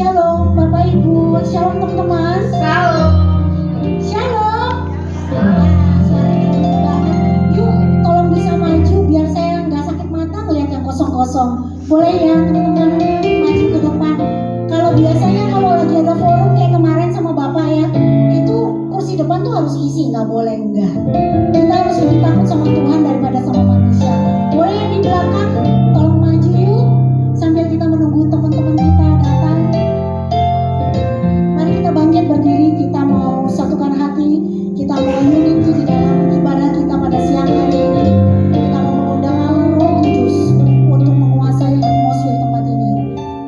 Shalom Bapak Ibu, Shalom teman-teman. Shalom. Shalom. Wah, suaranya bagus banget. Yuk, tolong bisa maju biar saya nggak sakit mata ngeliat yang kosong-kosong. Boleh ya teman-teman maju ke depan. Kalau biasanya kalau lagi ada forum kayak kemarin sama Bapak ya, itu kursi depan tuh harus isi, nggak boleh enggak. Kita harus lebih takut sama Tuhan daripada sama manusia. Boleh yang di belakang, tolong maju yuk sambil kita menunggu teman-teman kita datang. Mari kita bangkit berdiri, kita mau satukan hati, kita mau unity di dalam ibadah kita pada siang hari ini. Kita mau mengundang Allah Roh Kudus untuk menguasai atmosfer tempat ini.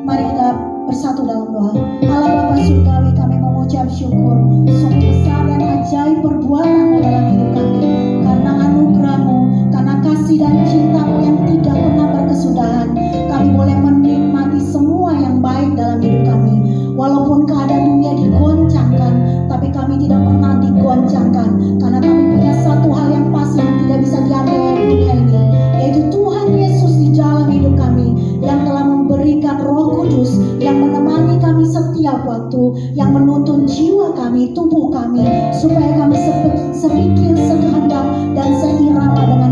Mari kita bersatu dalam doa. Allah Bapa Surgawi, kami mengucap syukur sungguh besar dan ajaib perbuatan-Mu dalam hidup kami. Karena anugerah-Mu, karena kasih dan cinta-Mu yang tidak pernah berkesudahan, kami boleh menikmati semua yang baik dalam hidup kami. Walaupun keadaan dunia digoncangkan, tapi kami tidak pernah digoncangkan, karena kami punya satu hal yang pasti yang tidak bisa diambil oleh dunia ini, yaitu Tuhan Yesus di dalam hidup kami, yang telah memberikan Roh Kudus yang menemani kami setiap waktu, yang menuntun jiwa kami, tubuh kami, supaya kami sepikir, sekehendak, dan seirama dengan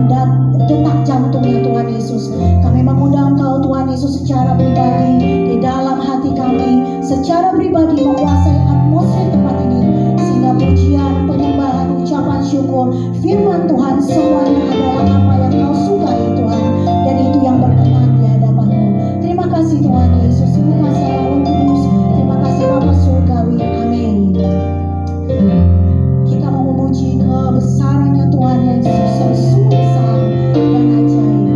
detak jantungnya Tuhan Yesus. Kami mengundang Engkau Tuhan Yesus secara pribadi di dalam hati kami, secara pribadi menguasai atmosfer tempat ini, sehingga pujian, penyembahan, ucapan syukur, firman Tuhan semuanya adalah apa yang Kau sukai Tuhan, dan itu yang berkenan di hadapan-Mu. Terima kasih Tuhan Yesus, terima kasih Allah Roh Kudus, terima kasih Bapa Surgawi, amin. Kita mau memuji kebesarannya Tuhan Yesus yang sungguh besar dan ajaib.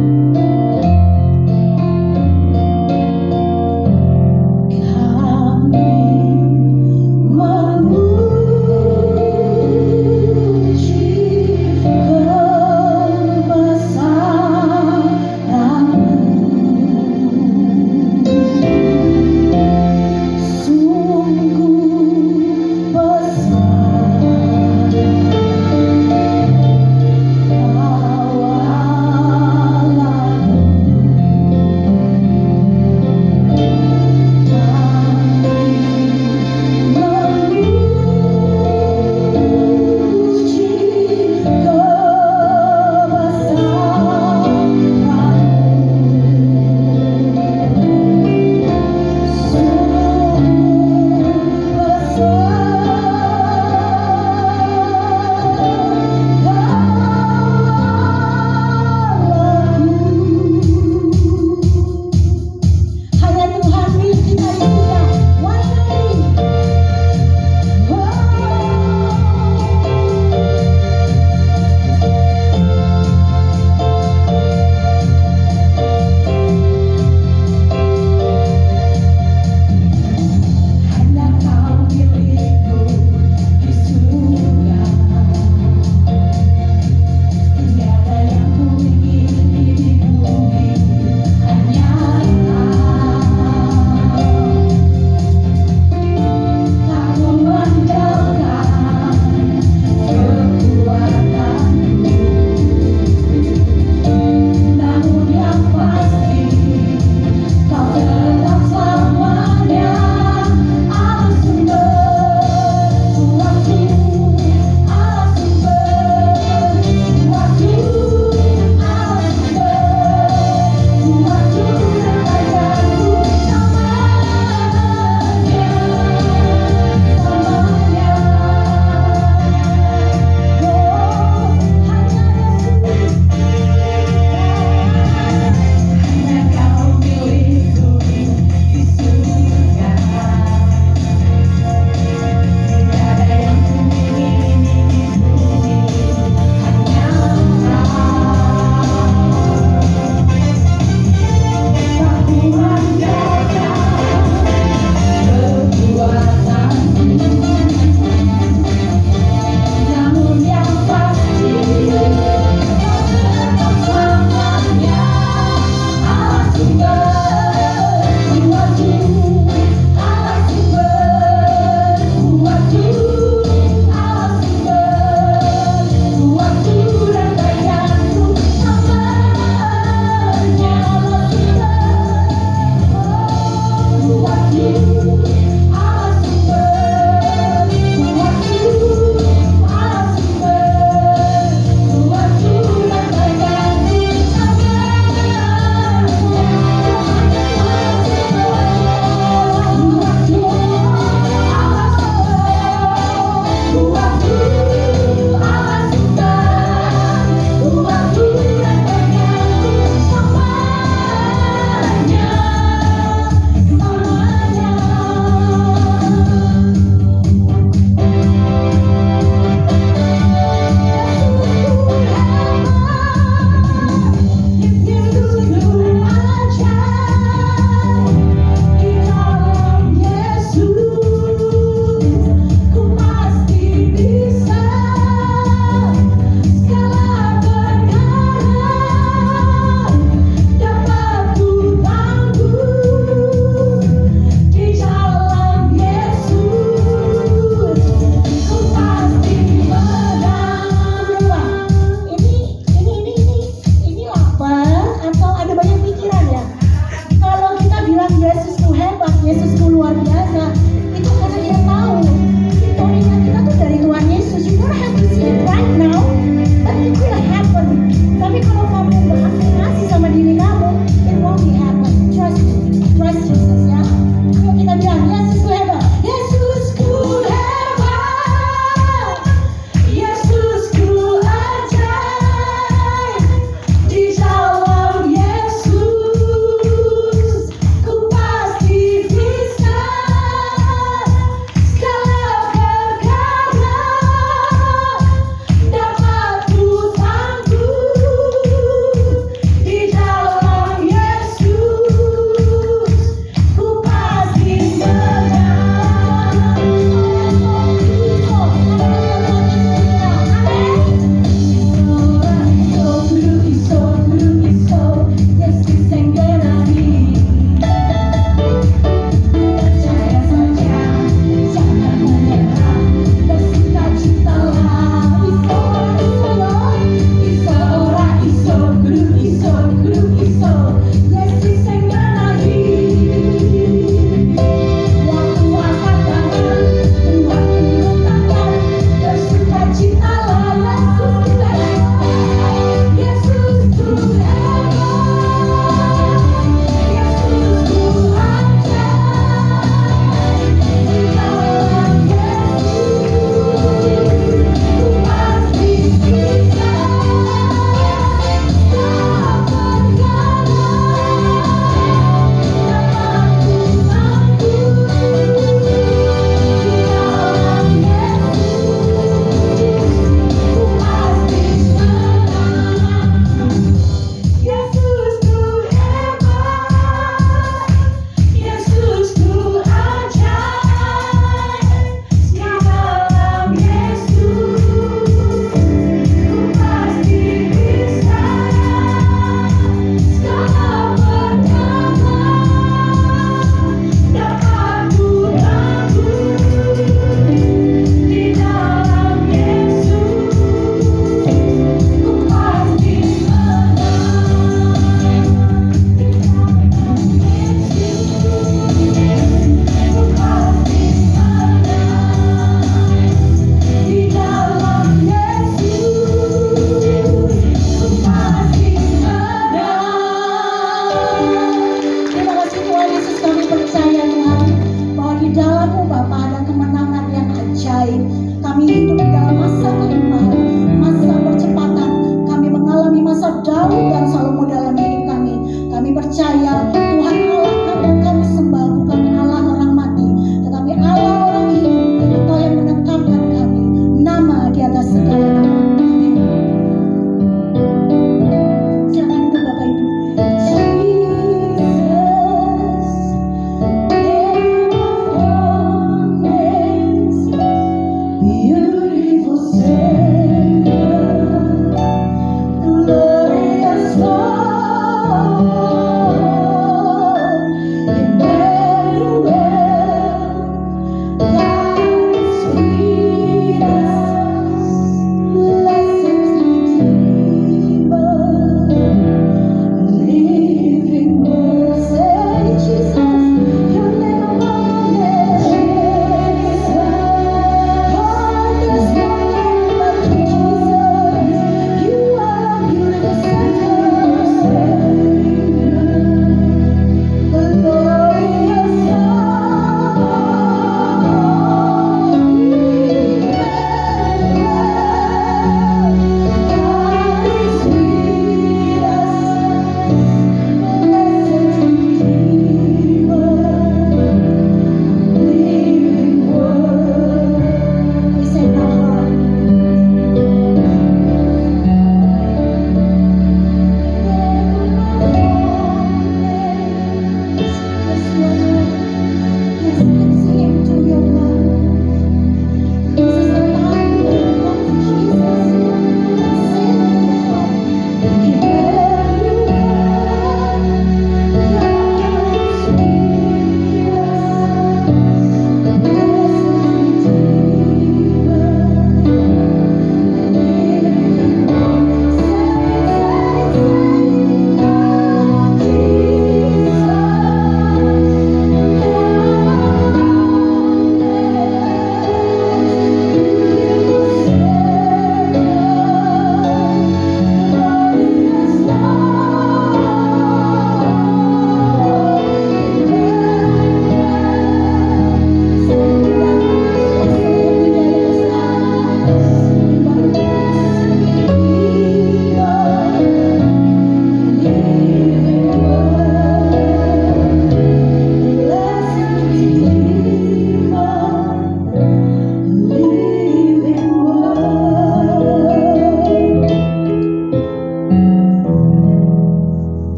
Yesusku luar biasa. Itu karena dia tahu victory-nya kita tuh dari Tuhan Yesus. You don't have to see it right now, but it will happen. Tapi kalau kamu nggak afirmasi sama diri kamu, it won't be happen. Trust Jesus ya. Ayo kita bilang, Yesusku hebat, Yesusku hebat, Yesusku ajaib. Di dalam Yesus, ku pasti bisa segala perkara dapat ku tangguh. Di dalam Yesus, ku pasti menang. Yesus yang genapi. Percaya saja, jangan menyerah, bersukacitalah. Iso ora iso, guru iso. Yesus yang genapi. Waktu angkat tangan, waktu gontakan, bersukacitalah. Yesus ku hebat, Yesusku ajaib. Di dalam Yesus, ku pasti bisa segala perkara dapat ku tangguh. Di dalam Yesus, ku pasti menang. Yesusku hebat, Yesusku ajaib. Di dalam Yesus, ku pasti bisa segala perkara dapat ku tangguh. Di dalam Yesus, ku pasti Terima kasih Tuhan Yesus, kami percaya Tuhan bahwa di dalam-Mu Bapa ada kemenangan yang ajaib. Kami hidup di dalam masa kelimpahan, masa percepatan. Kami mengalami masa Daud dan Salomo dalam hidup kami. Kami percaya Tuhan Allah kami yang kami sembah bukan Allah orang mati, tetapi Allah orang hidup. Engkau yang menetapkan kami nama di atas segala nama. Amin. Silakan duduk Bapak Ibu. Beautiful Savior, glorious Lord.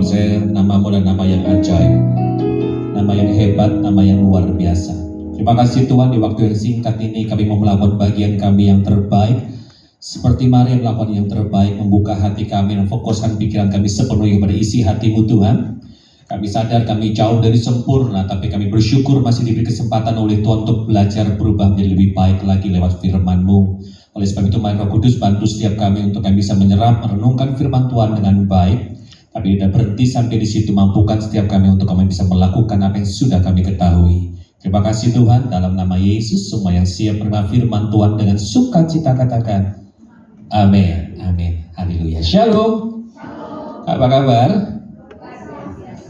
buat saya namamu dan nama yang ajaib, nama yang hebat, nama yang luar biasa. Terima kasih Tuhan, di waktu yang singkat ini kami mau melakukan bagian kami yang terbaik. Seperti Maria melakukan yang terbaik, membuka hati kami dan fokuskan pikiran kami sepenuhnya pada isi hati-Mu Tuhan. Kami sadar kami jauh dari sempurna, tapi kami bersyukur masih diberi kesempatan oleh Tuhan untuk belajar berubah menjadi lebih baik lagi lewat firman-Mu. Oleh sebab itu, mari Roh Kudus bantu setiap kami untuk kami bisa menyerap, merenungkan firman Tuhan dengan baik. Tapi tidak berhenti sampai di situ, mampukan setiap kami untuk kami bisa melakukan apa yang sudah kami ketahui. Terima kasih Tuhan, dalam nama Yesus, semua yang siap menerima firman Tuhan dengan sukacita katakan amin, amin, haleluya. Shalom. Apa kabar?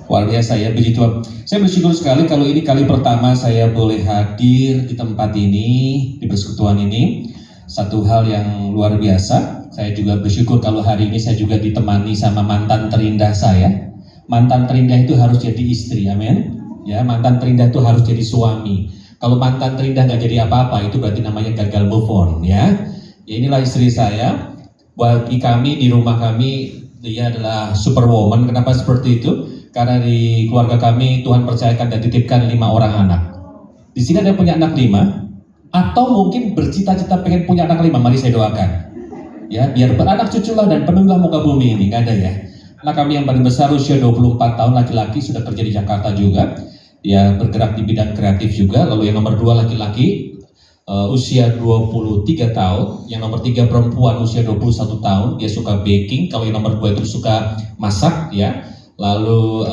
Luar biasa ya, puji Tuhan. Saya bersyukur sekali kalau ini kali pertama saya boleh hadir di tempat ini, di persekutuan ini. Satu hal yang luar biasa. Saya juga bersyukur kalau hari ini saya juga ditemani sama mantan terindah saya. Mantan terindah itu harus jadi istri, amin. Ya, mantan terindah itu harus jadi suami. Kalau mantan terindah nggak jadi apa-apa, itu berarti namanya gagal move on, ya. Ya, inilah istri saya. Bagi kami di rumah kami, dia adalah superwoman. Kenapa seperti itu? Karena di keluarga kami Tuhan percayakan dan titipkan 5 orang anak. Di sini ada yang punya anak 5, atau mungkin bercita-cita pengen punya anak 5. Mari saya doakan. Ya, biar beranak cuculah dan penuhlah muka bumi ini. Nggak ada ya. Anak kami yang paling besar usia 24 tahun, laki-laki, sudah kerja di Jakarta juga. Dia bergerak di bidang kreatif juga. Lalu yang nomor 2 laki-laki, usia 23 tahun, yang nomor 3 perempuan usia 21 tahun, dia suka baking. Kalau yang nomor 2 itu suka masak ya. Lalu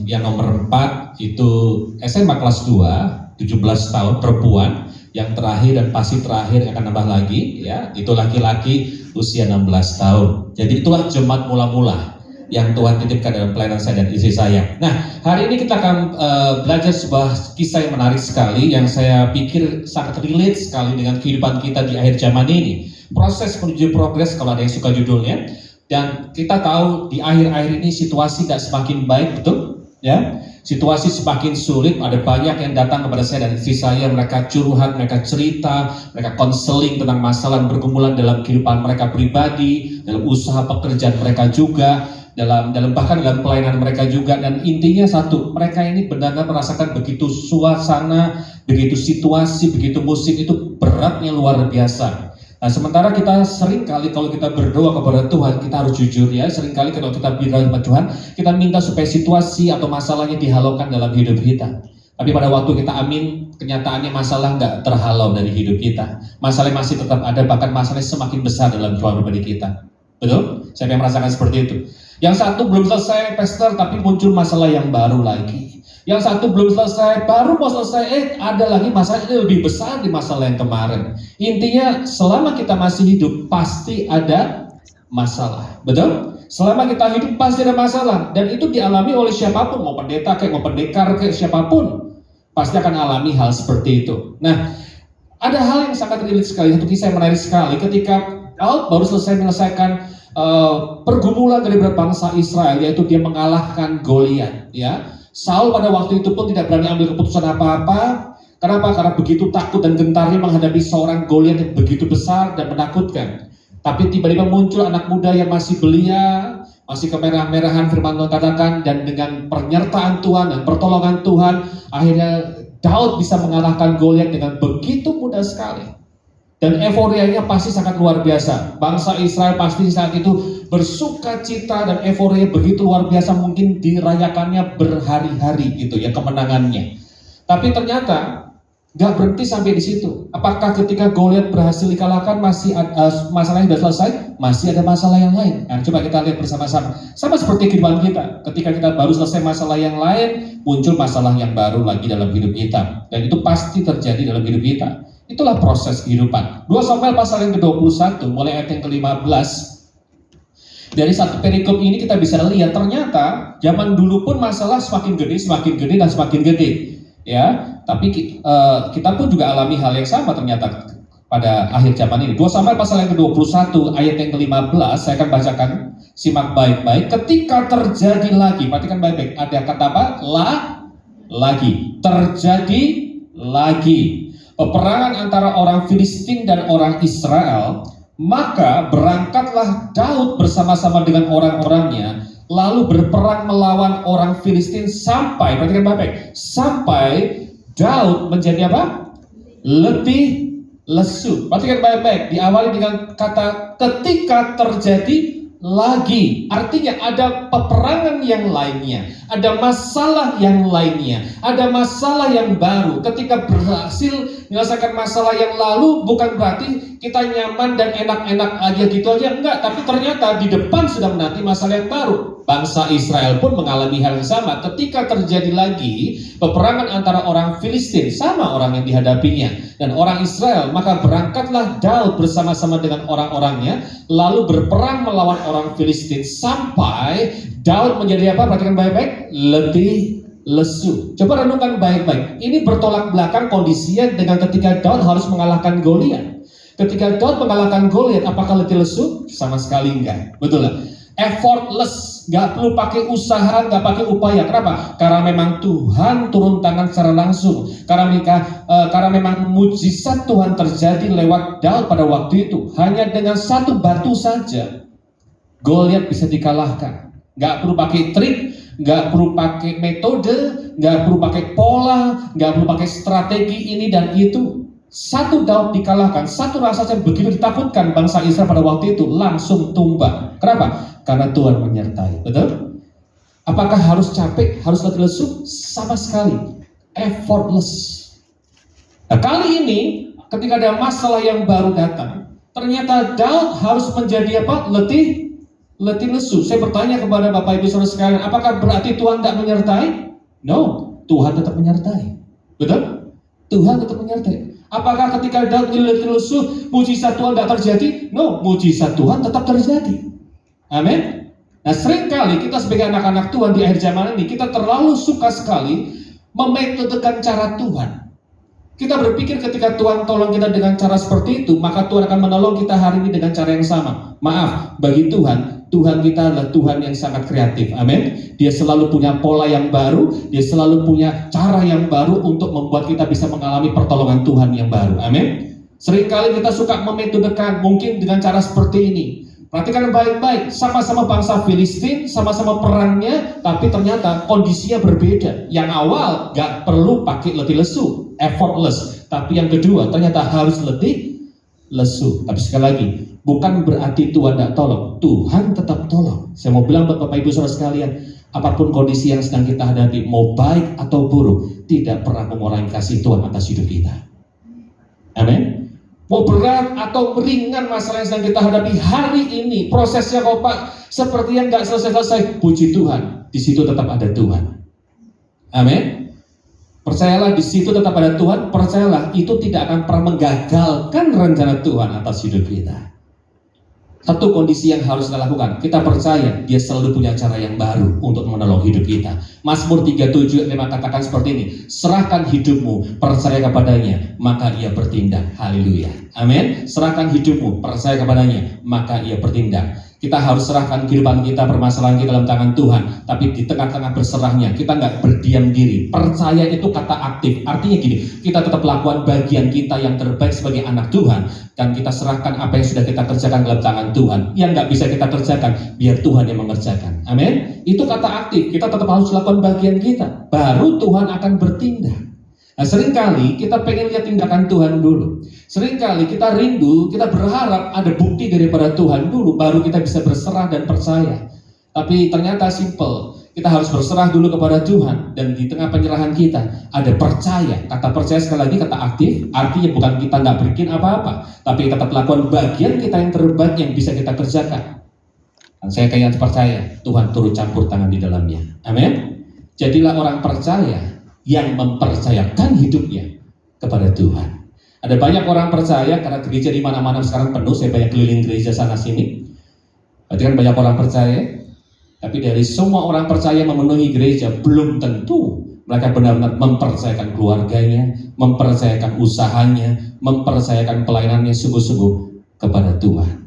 yang nomor 4 itu SMA kelas 2, 17 tahun perempuan. Yang terakhir dan pasti terakhir akan nambah lagi ya, itu laki-laki usia 16 tahun. Jadi itulah jemaat mula-mula yang Tuhan titipkan dalam pelayanan saya dan istri saya. Nah, hari ini kita akan belajar sebuah kisah yang menarik sekali, yang saya pikir sangat relate sekali dengan kehidupan kita di akhir zaman ini. Proses menuju progres, kalau ada yang suka judulnya. Dan kita tahu di akhir-akhir ini situasi tidak semakin baik, betul? Ya, situasi semakin sulit. Ada banyak yang datang kepada saya dan istri saya, mereka curhat, mereka cerita, mereka konseling tentang masalah pergumulan dalam kehidupan mereka pribadi, dalam usaha pekerjaan mereka juga, dalam bahkan dalam pelayanan mereka juga. Dan intinya satu, mereka ini benar-benar merasakan begitu suasana, begitu situasi, begitu musim itu beratnya luar biasa. Nah, sementara kita sering kali kalau kita berdoa kepada Tuhan, kita harus jujur ya, sering kali kalau kita berdoa kepada Tuhan, kita minta supaya situasi atau masalahnya dihalaukan dalam hidup kita. Tapi pada waktu kita amin, kenyataannya masalah nggak terhalau dari hidup kita. Masalah masih tetap ada, bahkan masalahnya semakin besar dalam kehidupan pribadi kita. Betul? Saya merasakan seperti itu. Yang satu belum selesai, pastor, tapi muncul masalah yang baru lagi. Yang satu belum selesai, baru mau selesai, ada lagi masalah ini lebih besar di masalah yang kemarin. Intinya selama kita masih hidup pasti ada masalah, betul? Selama kita hidup pasti ada masalah, dan itu dialami oleh siapapun, mau pendeta kayak mau pendekar kayak siapapun, pasti akan alami hal seperti itu. Nah, ada hal yang sangat relate sekali, satu kisah yang menarik sekali, ketika Daud baru selesai menyelesaikan pergumulan dari bangsa Israel, yaitu dia mengalahkan Goliat, ya. Saul pada waktu itu pun tidak berani ambil keputusan apa-apa. Kenapa? Karena begitu takut dan gentarnya menghadapi seorang Goliat yang begitu besar dan menakutkan. Tapi tiba-tiba muncul anak muda yang masih belia, masih kemerah-merahan, firman Tuhan katakan, dan dengan penyertaan Tuhan dan pertolongan Tuhan, akhirnya Daud bisa mengalahkan Goliat dengan begitu mudah sekali. Dan euforianya pasti sangat luar biasa. Bangsa Israel pasti saat itu bersuka cita dan euforia begitu luar biasa, mungkin dirayakannya berhari-hari gitu ya kemenangannya. Tapi ternyata nggak berhenti sampai di situ. Apakah ketika Goliat berhasil dikalahkan masih masalahnya sudah selesai? Masih ada masalah yang lain. Nah, coba kita lihat bersama-sama. Sama seperti kehidupan kita. Ketika kita baru selesai masalah yang lain, muncul masalah yang baru lagi dalam hidup kita. Dan itu pasti terjadi dalam hidup kita. Itulah proses kehidupan. 2 Samuel pasal yang ke-21, mulai ayat yang ke-15. Dari satu perikop ini kita bisa lihat ternyata zaman dulu pun masalah semakin gede dan semakin gede. Ya, tapi kita pun juga alami hal yang sama ternyata pada akhir zaman ini. 2 Samuel pasal yang ke-21 ayat yang ke-15, saya akan bacakan, simak baik-baik. Ketika terjadi lagi, perhatikan baik-baik, ada kata apa? Lagi. Terjadi lagi peperangan antara orang Filistin dan orang Israel, maka berangkatlah Daud bersama-sama dengan orang-orangnya, lalu berperang melawan orang Filistin sampai, perhatikan baik-baik, sampai Daud menjadi apa? Letih lesu. Perhatikan baik-baik, diawali dengan kata ketika terjadi lagi. Artinya ada peperangan yang lainnya, ada masalah yang lainnya, ada masalah yang baru. Ketika berhasil menyelesaikan masalah yang lalu, bukan berarti kita nyaman dan enak-enak aja gitu aja, enggak. Tapi ternyata di depan sedang menanti masalah yang baru. Bangsa Israel pun mengalami hal yang sama. Ketika terjadi lagi peperangan antara orang Filistin, sama orang yang dihadapinya dan orang Israel, maka berangkatlah Daud bersama-sama dengan orang-orangnya, lalu berperang melawan orang Filistin sampai Daud menjadi apa? Perhatikan baik-baik, letih lesu. Coba renungkan baik-baik. Ini bertolak belakang kondisinya dengan ketika Daud harus mengalahkan Goliat. Ketika Daud mengalahkan Goliat, apakah letih lesu? Sama sekali enggak. Betul lah. Effortless, nggak perlu pakai usaha, nggak pakai upaya. Kenapa? Karena memang Tuhan turun tangan secara langsung. Karena memang mujizat Tuhan terjadi lewat Daud pada waktu itu. Hanya dengan satu batu saja Goliat bisa dikalahkan. Nggak perlu pakai trik, nggak perlu pakai metode, nggak perlu pakai pola, nggak perlu pakai strategi ini dan itu. Satu Daud dikalahkan, satu rasa yang begitu ditakutkan bangsa Israel pada waktu itu langsung tumbang. Kenapa? Karena Tuhan menyertai. Betul? Apakah harus capek, harus letih lesu? Sama sekali. Effortless. Nah, kali ini ketika ada masalah yang baru datang, ternyata Daud harus menjadi apa? Letih lesu. Saya bertanya kepada Bapak Ibu Saudara sekalian, apakah berarti Tuhan tidak menyertai? No, Tuhan tetap menyertai. Betul? Tuhan tetap menyertai. Apakah ketika Daud letih lesu, mujizat Tuhan tidak terjadi? No, mujizat Tuhan tetap terjadi. Amin. Nah, seringkali kita sebagai anak-anak Tuhan di akhir zaman ini, kita terlalu suka sekali memetodekan cara Tuhan. Kita berpikir ketika Tuhan tolong kita dengan cara seperti itu, maka Tuhan akan menolong kita hari ini dengan cara yang sama. Maaf, bagi Tuhan, Tuhan kita adalah Tuhan yang sangat kreatif. Amin. Dia selalu punya pola yang baru, dia selalu punya cara yang baru untuk membuat kita bisa mengalami pertolongan Tuhan yang baru. Amin. Seringkali kita suka memetodekan mungkin dengan cara seperti ini. Perhatikan baik-baik, sama-sama bangsa Filistin, sama-sama perangnya, tapi ternyata kondisinya berbeda. Yang awal gak perlu pakai letih lesu, effortless. Tapi yang kedua ternyata harus letih lesu. Tapi sekali lagi, bukan berarti Tuhan tidak tolong. Tuhan tetap tolong. Saya mau bilang buat Bapak Ibu Saudara sekalian, apapun kondisi yang sedang kita hadapi, mau baik atau buruk, tidak pernah mengurangi kasih Tuhan atas hidup kita. Amin. Mau berat atau ringan masalah yang sedang kita hadapi hari ini, prosesnya kok Pak seperti yang nggak selesai-selesai, puji Tuhan, di situ tetap ada Tuhan. Amin. Percayalah, di situ tetap ada Tuhan. Percayalah, itu tidak akan pernah menggagalkan rencana Tuhan atas hidup kita. Satu kondisi yang harus kita lakukan, kita percaya Dia selalu punya cara yang baru untuk menolong hidup kita. Mazmur 37:5 katakan seperti ini, serahkan hidupmu, percaya kepadanya, maka Ia bertindak. Haleluya. Amin. Serahkan hidupmu, percaya kepadanya, maka Ia bertindak. Kita harus serahkan kehidupan kita, permasalahan kita dalam tangan Tuhan. Tapi di tengah-tengah berserahnya, kita nggak berdiam diri. Percaya itu kata aktif. Artinya gini, kita tetap lakukan bagian kita yang terbaik sebagai anak Tuhan. Dan kita serahkan apa yang sudah kita kerjakan dalam tangan Tuhan. Yang nggak bisa kita kerjakan, biar Tuhan yang mengerjakan. Amin. Itu kata aktif. Kita tetap harus lakukan bagian kita. Baru Tuhan akan bertindak. Nah, seringkali kita pengen lihat tindakan Tuhan dulu. Seringkali kita rindu, kita berharap ada bukti daripada Tuhan dulu, baru kita bisa berserah dan percaya. Tapi ternyata simple. Kita harus berserah dulu kepada Tuhan. Dan di tengah penyerahan kita ada percaya. Kata percaya sekali lagi kata aktif. Artinya bukan kita nggak bikin apa-apa, tapi kita tetap lakukan bagian kita yang terbaik yang bisa kita kerjakan. Dan saya kayaknya percaya Tuhan turut campur tangan di dalamnya. Amin. Jadilah orang percaya yang mempercayakan hidupnya kepada Tuhan. Ada banyak orang percaya karena gereja di mana-mana sekarang penuh. Saya banyak keliling gereja sana sini. Berarti kan banyak orang percaya. Tapi dari semua orang percaya memenuhi gereja, belum tentu mereka benar-benar mempercayakan keluarganya, mempercayakan usahanya, mempercayakan pelayanannya sungguh-sungguh kepada Tuhan.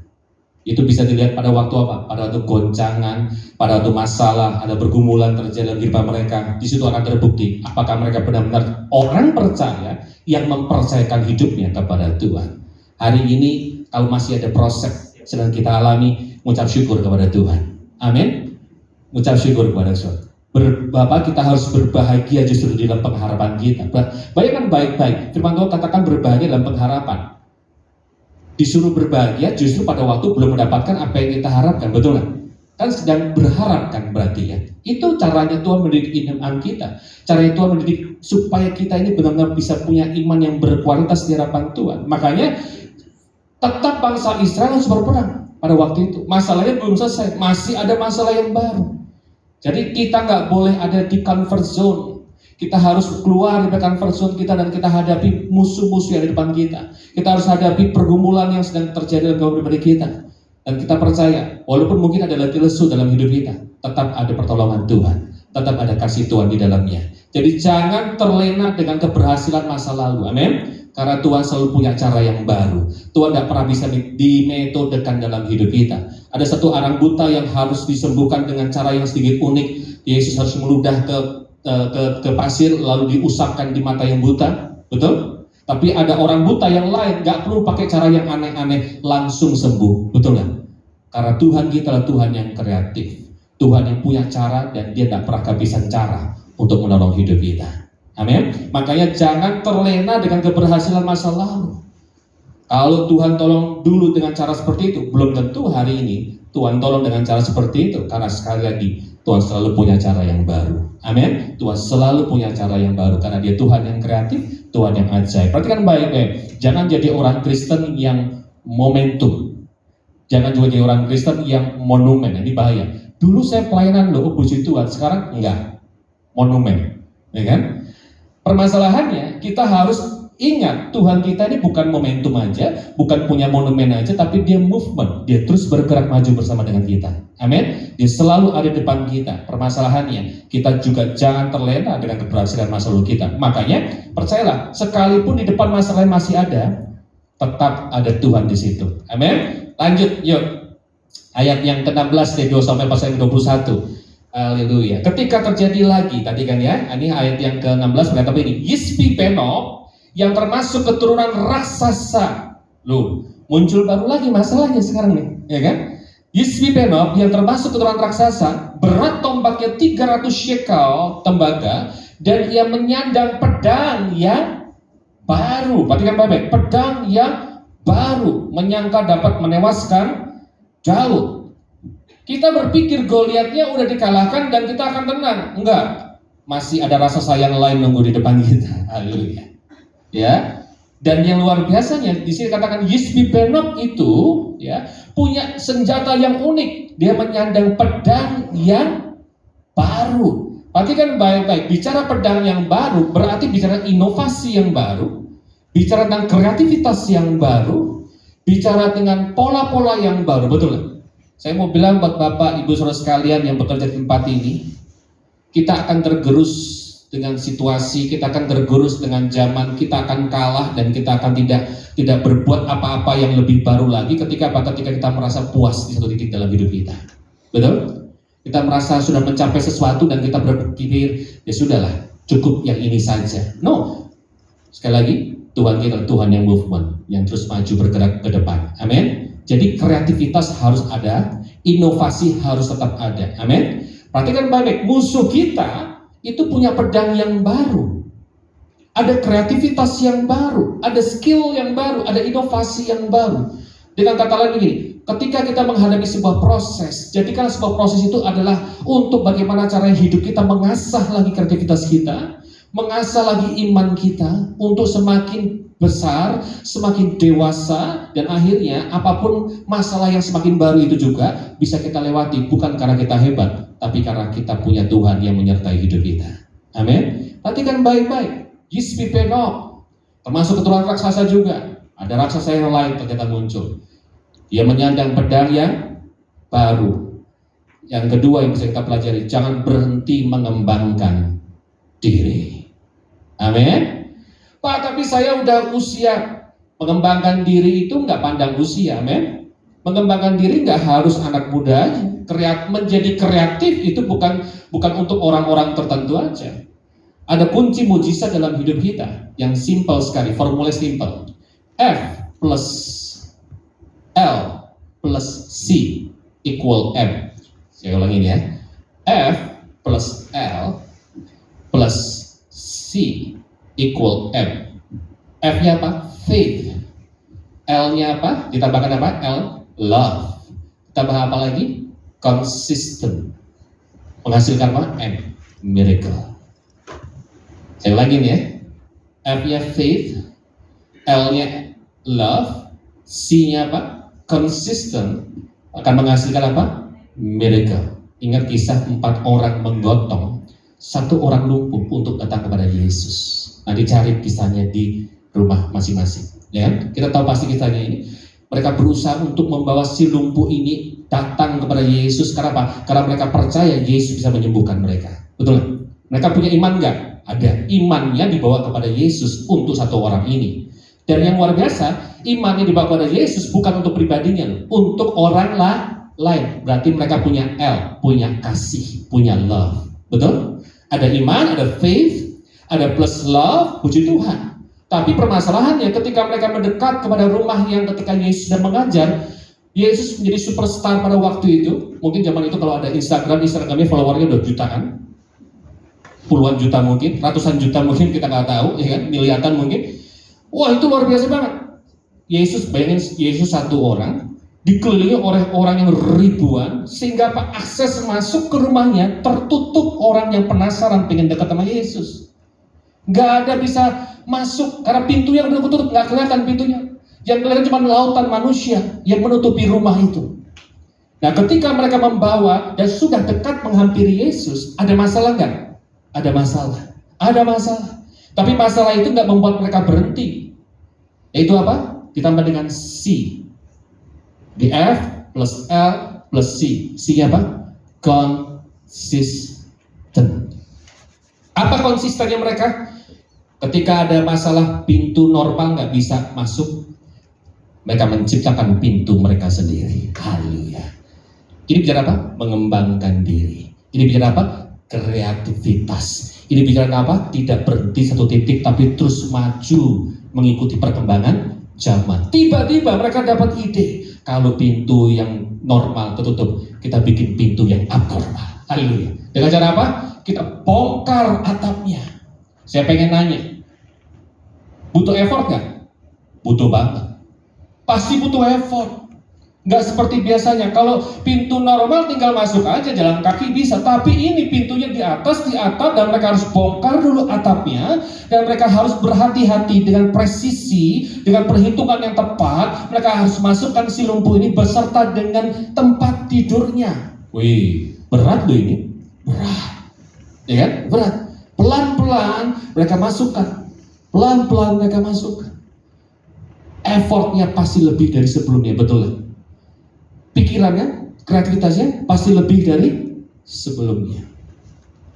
Itu bisa dilihat pada waktu apa? Pada waktu goncangan, pada waktu masalah, ada pergumulan terjadi dalam kehidupan mereka. Di situ akan terbukti apakah mereka benar-benar orang percaya yang mempercayakan hidupnya kepada Tuhan. Hari ini kalau masih ada proses sedang kita alami, mengucap syukur kepada Tuhan. Amin. Ucap syukur kepada Tuhan. Bapak, kita harus berbahagia justru di dalam pengharapan kita. Bayangkan baik-baik, firman Tuhan katakan berbahagia dalam pengharapan. Disuruh berbahagia justru pada waktu belum mendapatkan apa yang kita harapkan, betul nggak? Kan sedang berharap kan berarti ya. Itu caranya Tuhan mendidik iman kita. Caranya Tuhan mendidik supaya kita ini benar-benar bisa punya iman yang berkualitas di hadapan Tuhan. Makanya tetap bangsa Israel harus berperang pada waktu itu. Masalahnya belum selesai, masih ada masalah yang baru. Jadi kita nggak boleh ada di comfort zone. Kita harus keluar dari comfort zone kita dan kita hadapi musuh-musuh yang ada di depan kita. Kita harus hadapi pergumulan yang sedang terjadi dalam kehidupan pribadi kita. Dan kita percaya, walaupun mungkin ada letih lesu dalam hidup kita, tetap ada pertolongan Tuhan, tetap ada kasih Tuhan di dalamnya. Jadi jangan terlena dengan keberhasilan masa lalu, amin. Karena Tuhan selalu punya cara yang baru. Tuhan tidak pernah bisa dimetodekan dalam hidup kita. Ada satu orang buta yang harus disembuhkan dengan cara yang sedikit unik. Yesus harus meludah ke pasir lalu diusapkan di mata yang buta, betul? Tapi ada orang buta yang lain nggak perlu pakai cara yang aneh-aneh, langsung sembuh, betul nggak? Karena Tuhan kita adalah Tuhan yang kreatif, Tuhan yang punya cara dan Dia tidak pernah kehabisan cara untuk menolong hidup kita. Amin. Makanya jangan terlena dengan keberhasilan masa lalu. Kalau Tuhan tolong dulu dengan cara seperti itu, belum tentu hari ini Tuhan tolong dengan cara seperti itu. Karena sekali lagi Tuhan selalu punya cara yang baru. Amin. Tuhan selalu punya cara yang baru karena Dia Tuhan yang kreatif, Tuhan yang ajaib. Perhatikan baik-baik. Jangan jadi orang Kristen yang momentum. Jangan juga jadi orang Kristen yang monumen. Ini bahaya. Dulu saya pelayanan loh, puji Tuhan. Sekarang enggak. Monumen. Ya kan? Permasalahannya kita harus ingat Tuhan kita ini bukan momentum aja, bukan punya monumen aja, tapi Dia movement, Dia terus bergerak maju bersama dengan kita. Amin. Dia selalu ada di depan kita. Permasalahannya kita juga jangan terlena dengan keberhasilan masa lalu kita. Makanya percayalah, sekalipun di depan masalah masih ada, tetap ada Tuhan di situ. Amin. Lanjut, yuk. Ayat yang ke-16 dari 2 sampai pasal yang 21. Haleluya. Ketika terjadi lagi, tadi kan ya, ini ayat yang ke-16 berkata begini, Yisbi Benob yang termasuk keturunan raksasa. Loh, muncul baru lagi masalahnya sekarang nih, ya kan? Yisbi Benob yang termasuk keturunan raksasa, berat tombaknya 300 shekel tembaga, dan ia menyandang pedang yang baru. Perhatikan baik-baik, pedang yang baru, menyangka dapat menewaskan Daud. Kita berpikir Goliatnya udah dikalahkan dan kita akan tenang. Enggak, masih ada rasa sayang lain nunggu di depan kita. Haleluya. Ya. Dan yang luar biasanya di sini katakan Yisbi Benob itu ya punya senjata yang unik. Dia menyandang pedang yang baru. Perhatikan baik-baik, bicara pedang yang baru berarti bicara inovasi yang baru, bicara tentang kreativitas yang baru, bicara dengan pola-pola yang baru, betul nggak? Saya mau bilang buat Bapak, Ibu, Saudara sekalian yang bekerja di tempat ini, kita akan tergerus dengan situasi, kita akan tergerus dengan zaman, kita akan kalah dan kita akan tidak berbuat apa-apa yang lebih baru lagi ketika kita merasa puas di satu titik dalam hidup kita. Betul? Kita merasa sudah mencapai sesuatu dan kita berpikir, ya sudahlah, cukup yang ini saja. No. Sekali lagi, Tuhan kita Tuhan yang movement, yang terus maju bergerak ke depan. Amin. Jadi kreativitas harus ada, inovasi harus tetap ada. Amin. Perhatikan baik-baik, musuh kita itu punya pedang yang baru. Ada kreativitas yang baru, ada skill yang baru, ada inovasi yang baru. Dengan kata lain begini, ketika kita menghadapi sebuah proses, jadikan sebuah proses itu adalah untuk bagaimana cara hidup kita mengasah lagi kreativitas kita, mengasah lagi iman kita untuk semakin besar, semakin dewasa, dan akhirnya apapun masalah yang semakin baru itu juga bisa kita lewati, bukan karena kita hebat, tapi karena kita punya Tuhan yang menyertai hidup kita. Amin. Perhatikan baik-baik, Yisbi Benob termasuk keturunan raksasa juga. Ada raksasa yang lain ternyata muncul. Dia menyandang pedang yang baru. Yang kedua yang bisa kita pelajari, jangan berhenti mengembangkan diri. Amin. Pak, tapi saya udah usia. Mengembangkan diri itu nggak pandang usia, amin. Mengembangkan diri nggak harus anak muda aja. Menjadi kreatif itu bukan untuk orang-orang tertentu aja. Ada kunci mujizat dalam hidup kita yang simple sekali, formula simple. F plus L plus C equal M. Saya ulangin ya. F plus L plus C equal M. F-nya apa? Faith. L-nya apa? Ditambahkan apa? L, love. Ditambah apa lagi? Consistent. Menghasilkan apa? M, miracle. Saya ulangi nih ya. F-nya faith, L-nya love, C-nya apa? Consistent. Akan menghasilkan apa? Miracle. Ingat kisah 4 orang menggotong, 1 orang lumpuh untuk datang kepada Yesus. Nanti cari kisahnya di rumah masing-masing. Ya kan? Kita tahu pasti kisahnya ini. Mereka berusaha untuk membawa si lumpuh ini datang kepada Yesus. Karena apa? Karena mereka percaya Yesus bisa menyembuhkan mereka. Betul? Mereka punya iman nggak? Ada. Imannya dibawa kepada Yesus untuk 1 orang ini. Dan yang luar biasa, imannya dibawa kepada Yesus bukan untuk pribadinya, untuk orang lain. Berarti mereka punya L, punya kasih, punya love. Betul? Ada iman, ada faith, ada plus love, puji Tuhan. Tapi permasalahannya ketika mereka mendekat kepada rumah yang ketika Yesus sedang mengajar, Yesus menjadi superstar pada waktu itu. Mungkin zaman itu kalau ada Instagramnya followernya udah jutaan, puluhan juta mungkin, ratusan juta mungkin, kita nggak tahu, ya kan? Miliaran mungkin. Wah, itu luar biasa banget. Yesus, bayangin Yesus 1 orang dikelilingi oleh orang yang ribuan, sehingga apa, akses masuk ke rumahnya tertutup. Orang yang penasaran pengen dekat sama Yesus nggak ada bisa masuk karena pintu yang udah ketutup, nggak kelihatan pintunya. Yang kelihatan cuma lautan manusia yang menutupi rumah itu. Nah, ketika mereka membawa dan sudah dekat menghampiri Yesus, ada masalah nggak? Ada masalah. Ada masalah. Tapi masalah itu nggak membuat mereka berhenti. Yaitu apa? Ditambah dengan C. Di F plus L plus C. C-nya apa? Consistent. Apa konsistennya mereka? Ketika ada masalah pintu normal nggak bisa masuk, mereka menciptakan pintu mereka sendiri. Haleluya. Ini bicara apa? Mengembangkan diri. Ini bicara apa? Kreativitas. Ini bicara apa? Tidak berhenti satu titik, tapi terus maju mengikuti perkembangan zaman. Tiba-tiba mereka dapat ide. Kalau pintu yang normal tertutup, kita bikin pintu yang abnormal. Haleluya. Dengan cara apa? Kita bongkar atapnya. Saya pengen nanya, butuh effort nggak? Butuh banget. Pasti butuh effort. Nggak seperti biasanya. Kalau pintu normal tinggal masuk aja, jalan kaki bisa. Tapi ini pintunya di atas, di atap, dan mereka harus bongkar dulu atapnya. Dan mereka harus berhati-hati dengan presisi, dengan perhitungan yang tepat. Mereka harus masukkan si lumpuh ini beserta dengan tempat tidurnya. Wih, berat loh ini. Berat. Ya kan? Berat. Pelan-pelan mereka masukkan. Pelan-pelan mereka masukkan. Effortnya pasti lebih dari sebelumnya, betul? Pikirannya, kreativitasnya pasti lebih dari sebelumnya.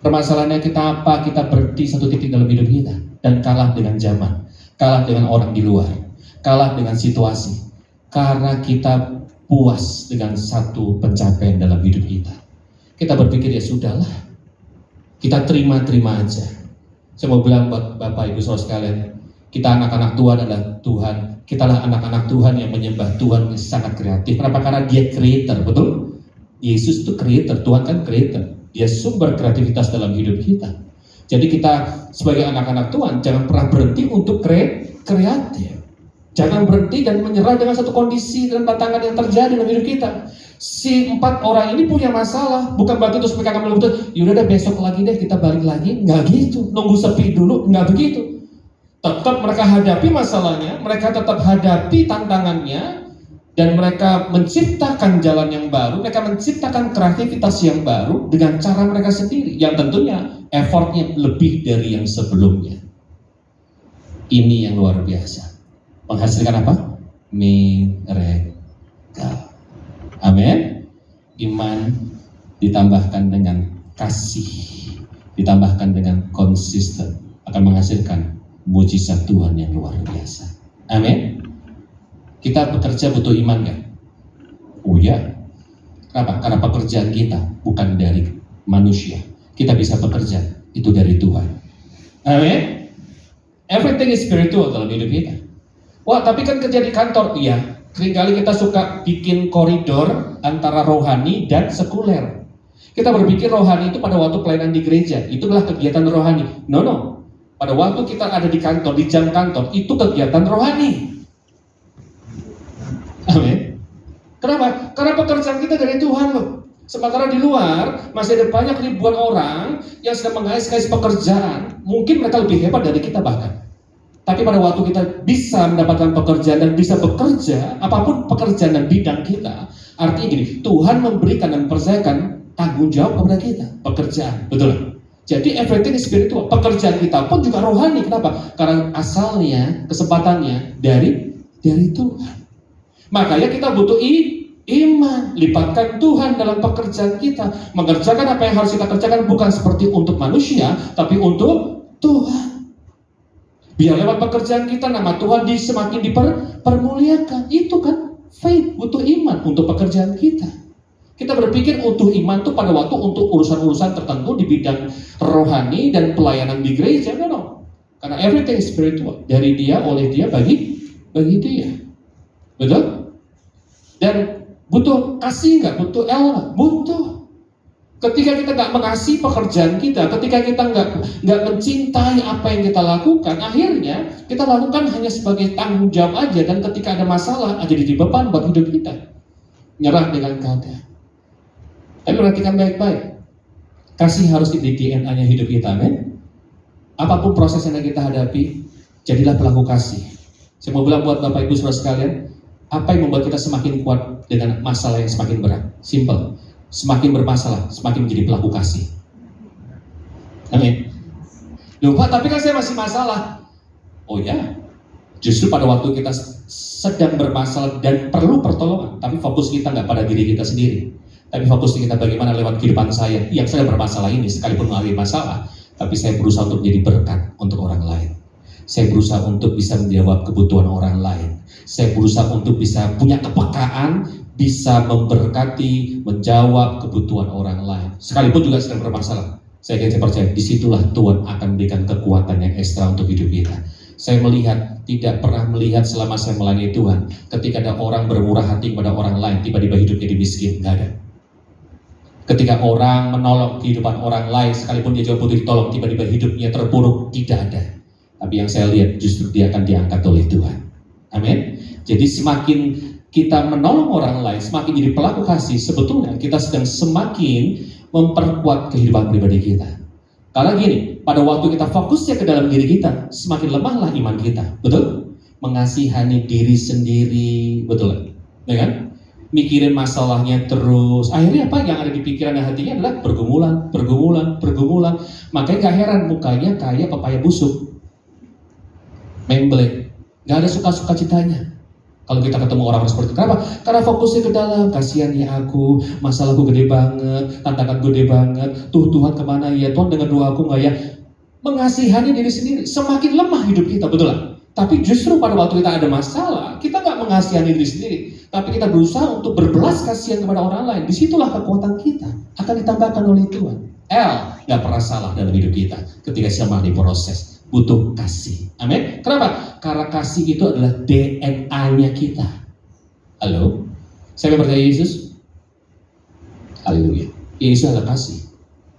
Permasalahannya kita apa? Kita berhenti satu titik dalam hidup kita dan kalah dengan zaman, kalah dengan orang di luar, kalah dengan situasi. Karena kita puas dengan satu pencapaian dalam hidup kita. Kita berpikir ya sudahlah, kita terima-terima aja. Saya mau bilang buat Bapak Ibu Saudara sekalian, kita anak-anak Tuhan adalah Tuhan. Kitalah anak-anak Tuhan yang menyembah Tuhan yang sangat kreatif. Kenapa? Karena Dia creator, betul? Yesus itu creator, Tuhan kan creator. Dia sumber kreativitas dalam hidup kita. Jadi kita sebagai anak-anak Tuhan jangan pernah berhenti untuk kreatif. Jangan berhenti dan menyerah dengan satu kondisi dan tantangan yang terjadi dalam hidup kita. Si 4 orang ini punya masalah, bukan berarti terus mereka akan bilang, yaudah deh besok lagi deh kita balik lagi. Nggak gitu, nunggu sepi dulu, nggak begitu. Tetap mereka hadapi masalahnya, mereka tetap hadapi tantangannya, dan mereka menciptakan jalan yang baru, mereka menciptakan kreativitas yang baru dengan cara mereka sendiri, yang tentunya effortnya lebih dari yang sebelumnya. Ini yang luar biasa. Menghasilkan apa? Miracle. Amin. Iman ditambahkan dengan kasih, ditambahkan dengan konsisten, akan menghasilkan mujizat Tuhan yang luar biasa. Amin. Kita bekerja butuh iman nggak? Oh ya. Kenapa? Karena pekerjaan kita bukan dari manusia. Kita bisa bekerja itu dari Tuhan. Amin. Everything is spiritual dalam hidup kita. Wah, tapi kan kerja di kantor, iya. Seringkali kita suka bikin koridor antara rohani dan sekuler. Kita berpikir rohani itu pada waktu pelayanan di gereja, itulah kegiatan rohani. No. Pada waktu kita ada di kantor, di jam kantor, itu kegiatan rohani. Amin. Kenapa? Karena pekerjaan kita dari Tuhan loh. Sementara di luar masih ada banyak ribuan orang yang sedang mengais-ngais pekerjaan. Mungkin mereka lebih hebat dari kita bahkan. Tapi pada waktu kita bisa mendapatkan pekerjaan dan bisa bekerja, apapun pekerjaan dan bidang kita, artinya gini, Tuhan memberikan dan mempercayakan tanggung jawab kepada kita, pekerjaan, betul? Jadi everything is spiritual. Pekerjaan kita pun juga rohani. Kenapa? Karena asalnya, kesempatannya dari Tuhan. Makanya kita butuh iman. Lipatkan Tuhan dalam pekerjaan kita. Mengerjakan apa yang harus kita kerjakan bukan seperti untuk manusia, tapi untuk Tuhan. Biar lewat pekerjaan kita nama Tuhan semakin dipermuliakan. Itu kan faith, butuh iman untuk pekerjaan kita. Kita berpikir butuh iman itu pada waktu untuk urusan-urusan tertentu di bidang rohani dan pelayanan di gereja. No. Karena everything is spiritual. Dari dia, oleh dia, bagi dia. Betul? Dan butuh kasih nggak? Butuh nggak? Butuh. Ketika kita nggak mengasihi pekerjaan kita, ketika kita nggak mencintai apa yang kita lakukan, akhirnya kita lakukan hanya sebagai tanggung jawab aja. Dan ketika ada masalah, jadi beban buat hidup kita. Nyerah dengan keadaan. Tapi perhatikan baik-baik. Kasih harus di DNA-nya hidup kita, amin. Apapun proses yang kita hadapi, jadilah pelaku kasih. Saya mau bilang buat Bapak Ibu Saudara sekalian, apa yang membuat kita semakin kuat dengan masalah yang semakin berat? Simple. Semakin bermasalah, semakin menjadi pelaku kasih. Amin. Lupa, tapi kan saya masih masalah. Oh ya, justru pada waktu kita sedang bermasalah dan perlu pertolongan, tapi fokus kita nggak pada diri kita sendiri. Tapi fokus kita bagaimana lewat kehidupan saya yang sedang bermasalah ini, sekalipun mengalami masalah, tapi saya berusaha untuk menjadi berkat untuk orang lain. Saya berusaha untuk bisa menjawab kebutuhan orang lain. Saya berusaha untuk bisa punya kepekaan, bisa memberkati, menjawab kebutuhan orang lain. Sekalipun juga sedang bermasalah, saya percaya disitulah Tuhan akan memberikan kekuatan yang ekstra untuk hidup kita. Saya tidak pernah melihat selama saya melayani Tuhan, ketika ada orang bermurah hati kepada orang lain, tiba-tiba hidupnya miskin, nggak ada. Ketika orang menolong kehidupan orang lain, sekalipun dia juga butuh ditolong, tiba-tiba hidupnya terpuruk, tidak ada. Tapi yang saya lihat justru dia akan diangkat oleh Tuhan. Amin. Jadi semakin kita menolong orang lain, semakin jadi pelaku kasih, sebetulnya kita sedang semakin memperkuat kehidupan pribadi kita. Karena gini, pada waktu kita fokusnya ke dalam diri kita, semakin lemahlah iman kita. Betul? Mengasihani diri sendiri, betul? Ya kan? Mikirin masalahnya terus, akhirnya apa yang ada di pikiran dan hatinya adalah pergumulan. Makanya gak heran mukanya kayak pepaya busuk, memblek, gak ada suka-suka citanya. Kalau kita ketemu orang seperti itu, kenapa? Karena fokusnya ke dalam, kasihan ya aku, masalahku gede banget, tantangan gede banget, Tuhan kemana ya, Tuhan dengar doa aku gak ya? Mengasihani diri sendiri, semakin lemah hidup kita, betul lah. Tapi justru pada waktu kita ada masalah, kita gak mengasihani diri sendiri, tapi kita berusaha untuk berbelas kasihan kepada orang lain. Disitulah kekuatan kita akan ditambahkan oleh Tuhan. Gak pernah salah dalam hidup kita ketika sedang diproses. Butuh kasih. Amin. Kenapa? Karena kasih itu adalah DNA-nya kita. Halo? Saya percaya Yesus? Haleluya. Yesus adalah kasih.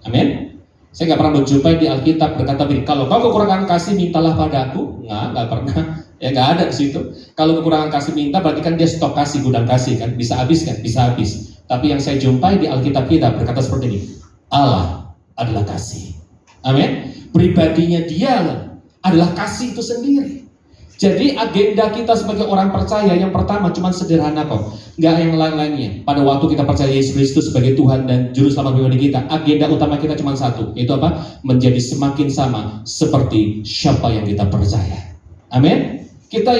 Amin. Saya nggak pernah menjumpai di Alkitab berkata begini, kalau kau kekurangan kasih mintalah padaku. Nggak pernah. Ya nggak ada di situ. Kalau kekurangan kasih minta berarti kan dia stok kasih, gudang kasih kan. Bisa habis kan? Bisa habis. Tapi yang saya jumpai di Alkitab kita berkata seperti ini. Allah adalah kasih. Amin. Pribadinya dia adalah kasih itu sendiri. Jadi agenda kita sebagai orang percaya yang pertama cuma sederhana kok, nggak yang lain-lainnya. Pada waktu kita percaya Yesus Kristus sebagai Tuhan dan Juru Selamat pribadi kita, agenda utama kita cuma satu, yaitu apa? Menjadi semakin sama seperti siapa yang kita percaya. Amin. Kita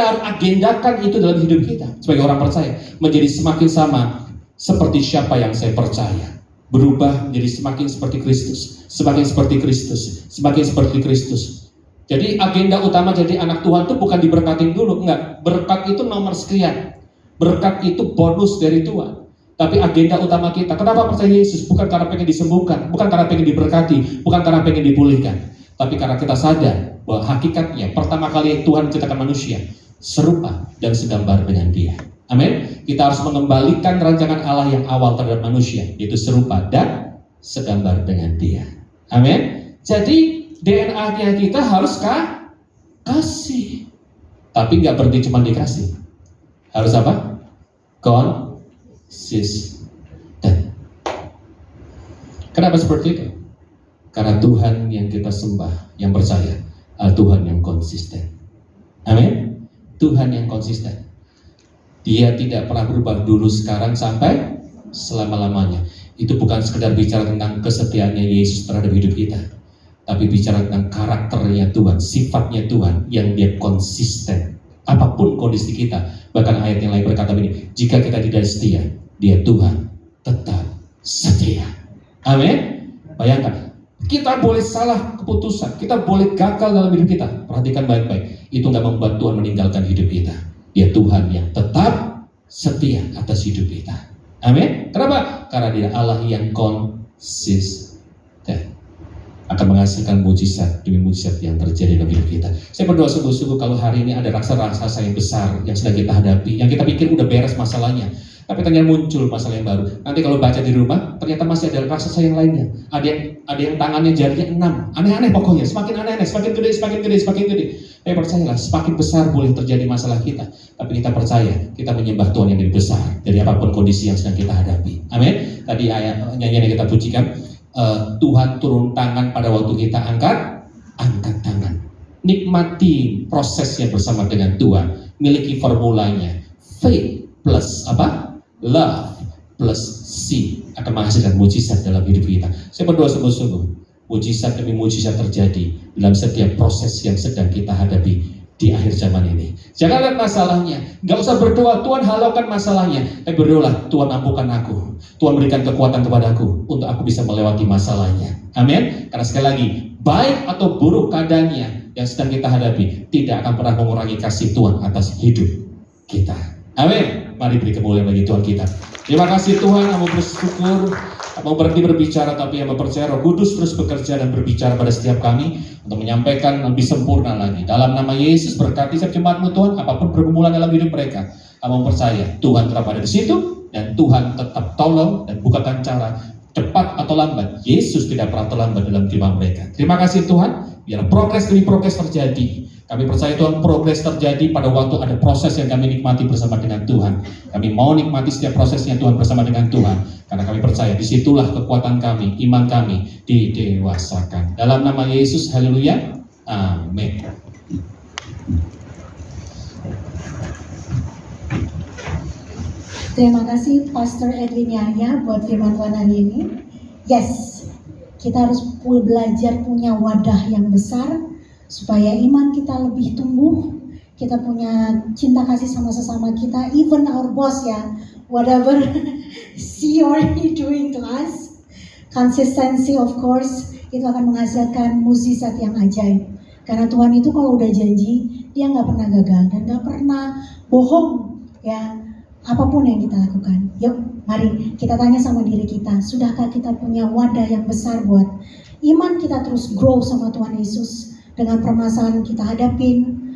harus agendakan itu dalam hidup kita sebagai orang percaya, menjadi semakin sama seperti siapa yang saya percaya. Berubah menjadi semakin seperti Kristus, semakin seperti Kristus, semakin seperti Kristus. Jadi agenda utama jadi anak Tuhan itu bukan diberkatin dulu, enggak. Berkat itu nomor sekian. Berkat itu bonus dari Tuhan. Tapi agenda utama kita, kenapa percaya Yesus? Bukan karena pengen disembuhkan, bukan karena pengen diberkati, bukan karena pengen dipulihkan. Tapi karena kita sadar bahwa hakikatnya pertama kali Tuhan menciptakan manusia, serupa dan segambar dengan Dia. Amin. Kita harus mengembalikan rancangan Allah yang awal terhadap manusia, yaitu serupa dan segambar dengan Dia. Amin. Jadi DNA-nya kita harus kasih, tapi nggak berhenti cuma dikasih. Harus apa? Konsisten. Kenapa seperti itu? Karena Tuhan yang kita sembah, yang percaya, adalah Tuhan yang konsisten. Amin. Tuhan yang konsisten. Dia tidak pernah berubah dulu, sekarang, sampai selama-lamanya. Itu bukan sekedar bicara tentang kesetiaannya Yesus terhadap hidup kita, tapi bicara tentang karakternya Tuhan, sifatnya Tuhan yang Dia konsisten. Apapun kondisi kita, bahkan ayat yang lain berkata begini, jika kita tidak setia, Dia Tuhan tetap setia. Amin. Bayangkan, kita boleh salah keputusan, kita boleh gagal dalam hidup kita. Perhatikan baik-baik, itu nggak membuat Tuhan meninggalkan hidup kita. Dia Tuhan yang tetap setia atas hidup kita. Amin. Kenapa? Karena Dia Allah yang konsisten, akan menghasilkan mujizat demi mujizat yang terjadi dalam hidup kita. Saya berdoa sungguh-sungguh kalau hari ini ada rasa-rasa yang besar yang sedang kita hadapi, yang kita pikir udah beres masalahnya, tapi ternyata muncul masalah yang baru. Nanti kalau baca di rumah, ternyata masih ada rasa sayang lainnya. Ada yang tangannya jarinya 6. Aneh-aneh pokoknya, semakin aneh-aneh, semakin gede. Percayalah, semakin besar boleh terjadi masalah kita, tapi kita percaya, kita menyembah Tuhan yang lebih besar dari apapun kondisi yang sedang kita hadapi. Amin. Tadi ayat nyanyian yang kita pujikan, Tuhan turun tangan pada waktu kita angkat tangan. Nikmati prosesnya bersama dengan Tuhan. Miliki formulanya. Faith plus apa? Love plus C akan menghasilkan mujizat dalam hidup kita. Saya berdoa sungguh-sungguh, mujizat demi mujizat terjadi dalam setiap proses yang sedang kita hadapi di akhir zaman ini. Jangan lihat masalahnya, gak usah berdoa Tuhan halaukan masalahnya, tapi berdoalah Tuhan ampunkan aku, Tuhan berikan kekuatan kepadaku untuk aku bisa melewati masalahnya. Amin. Karena sekali lagi, baik atau buruk keadaannya yang sedang kita hadapi tidak akan pernah mengurangi kasih Tuhan atas hidup kita. Amin. Mari beri kemuliaan bagi Tuhan kita. Terima kasih Tuhan, kamu bersyukur, mau berhenti berbicara, tapi yang mempercaya Roh Kudus terus bekerja dan berbicara pada setiap kami untuk menyampaikan lebih sempurna lagi. Dalam nama Yesus, berkati setiap jemaat-Mu Tuhan, apapun pergumulan dalam hidup mereka, kamu percaya Tuhan tetap ada di situ dan Tuhan tetap tolong dan bukakan cara cepat atau lambat. Yesus tidak pernah terlambat dalam jiwa mereka. Terima kasih Tuhan, biar progres demi progres terjadi. Kami percaya Tuhan, progres terjadi pada waktu ada proses yang kami nikmati bersama dengan Tuhan. Kami mau nikmati setiap prosesnya Tuhan bersama dengan Tuhan, karena kami percaya disitulah kekuatan kami, iman kami didewasakan. Dalam nama Yesus, haleluya, amin. Terima kasih Pastor Edwin Yahya buat firman Tuhan hari ini. Yes, kita harus belajar punya wadah yang besar supaya iman kita lebih tumbuh. Kita punya cinta kasih sama sesama kita, even our boss ya, whatever she or he doing to us. Consistency of course, itu akan menghasilkan mukjizat yang ajaib. Karena Tuhan itu kalau udah janji, Dia nggak pernah gagal dan nggak pernah bohong ya. Apapun yang kita lakukan, yuk mari kita tanya sama diri kita, sudahkah kita punya wadah yang besar buat iman kita terus grow sama Tuhan Yesus dengan permasalahan kita hadapin?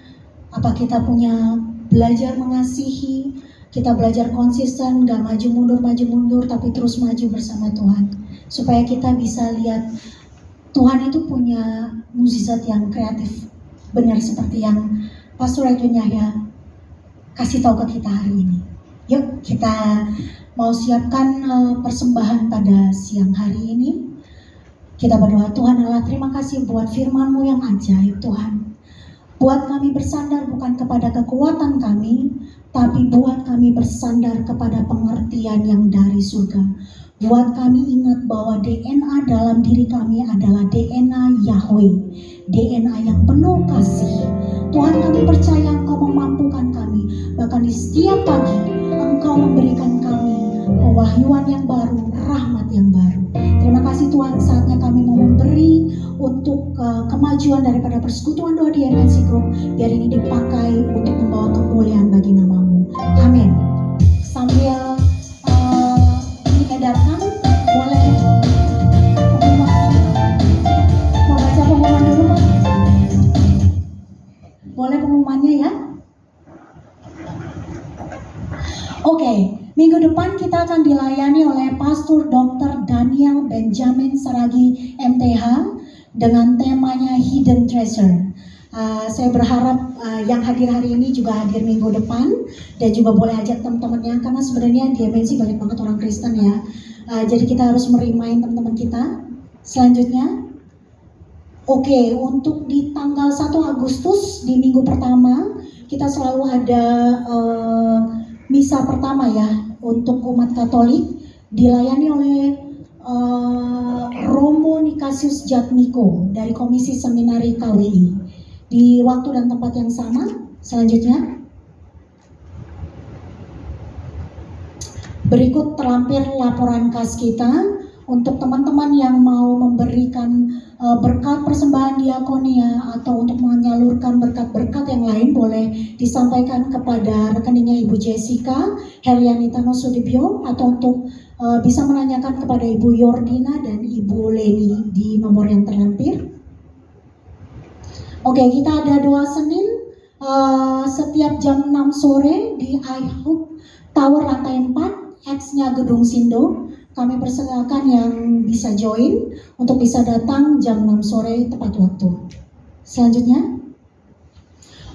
Apa kita punya belajar mengasihi, kita belajar konsisten, gak maju mundur, tapi terus maju bersama Tuhan, supaya kita bisa lihat Tuhan itu punya mukjizat yang kreatif, benar seperti yang Pastor Edwin Yahya kasih tahu ke kita hari ini. Yuk kita mau siapkan persembahan pada siang hari ini. Kita berdoa, Tuhan Allah, terima kasih buat firman-Mu yang ajaib Tuhan. Buat kami bersandar bukan kepada kekuatan kami, tapi buat kami bersandar kepada pengertian yang dari surga. Buat kami ingat bahwa DNA dalam diri kami adalah DNA Yahweh, DNA yang penuh kasih. Tuhan, kami percaya Engkau memampukan kami, bahkan di setiap pagi Engkau memberikan kami pewahyuan yang baru, rahmat yang baru. Terima kasih Tuhan, saatnya kami mau memberi untuk kemajuan daripada persekutuan doa di MNC Group, biar ini dipakai untuk membawa kemuliaan bagi nama-Mu. Amin. Sambil diedarkan, boleh pengumuman. Mau baca pengumuman dulu Pak? Boleh pengumumannya ya? Oke, minggu depan kita akan dilayani oleh Pastor Dr. Daniel Benjamin Saragi MTH dengan temanya Hidden Treasure. Saya berharap yang hadir hari ini juga hadir minggu depan dan juga boleh ajak teman-temannya, karena sebenarnya di MNC banyak banget orang Kristen ya. Jadi kita harus merimain teman-teman kita. Selanjutnya, oke, untuk di tanggal 1 Agustus di minggu pertama kita selalu ada misa pertama ya untuk umat Katolik, dilayani oleh Romo Nikasius Jatmiko dari Komisi Seminari KWI di waktu dan tempat yang sama. Selanjutnya, berikut terlampir laporan kas kita. Untuk teman-teman yang mau memberikan berkat persembahan diakonia atau untuk menyalurkan berkat-berkat yang lain, boleh disampaikan kepada rekeningnya Ibu Jessica Helianita Nosudibyo, atau untuk bisa menanyakan kepada Ibu Yordina dan Ibu Leni di nomor yang terlampir. Oke, kita ada doa Senin setiap jam 6 sore di iHope Tower lantai 4, X-nya Gedung Sindo. Kami persilakan yang bisa join untuk bisa datang jam 6 sore tepat waktu. Selanjutnya,